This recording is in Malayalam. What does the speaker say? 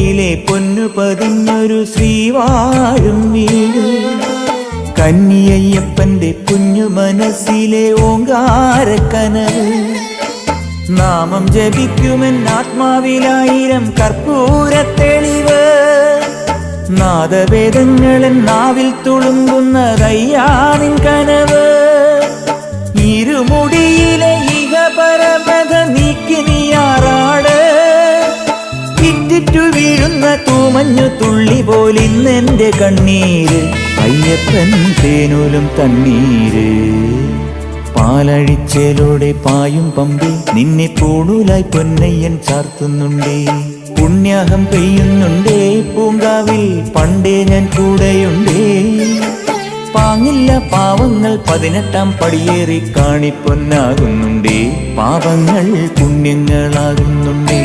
കൈകളിലെ പൊന്നു പതിഞ്ഞൊരു ശ്രീവാഴും വീട്. കന്നിയയ്യപ്പന്റെ കുഞ്ഞു മനസ്സിലെ ഓങ്കാരക്കനവ്. നാമം ജപിക്കുമെൻ ആത്മാവിലായിരം കർപ്പൂരത്തെളിവ്. നാദവേദങ്ങളൻ നാവിൽ തുളുമ്പുന്നതയ്യാനിൻ കനവ്. ഇരുമുടിയിലെ ഇഹപരമത നീക്കി നീയാറാട്. ഇറ്റിറ്റു വീഴുന്ന തൂമഞ്ഞു തുള്ളി പോലിന്നെന്റെ കണ്ണീര്. അയ്യപ്പൻ തേനൂലും തണ്ണീര്. പാലഴിച്ചേലോടെ പായും പമ്പി നിന്നെ പൂണൂലായി പൊന്നയ്യൻ ചാർത്തുന്നുണ്ടേ. പുണ്യാഹം പെയ്യുന്നുണ്ടേ പൂങ്കാവിൽ പണ്ടേ ഞാൻ കൂടെയുണ്ടേ. പാങ്ങില്ല പാവങ്ങൾ 18-ാം പടിയേറി കാണിപ്പൊന്നാകുന്നുണ്ടേ. പാപങ്ങൾ പുണ്യങ്ങളാകുന്നുണ്ടേ.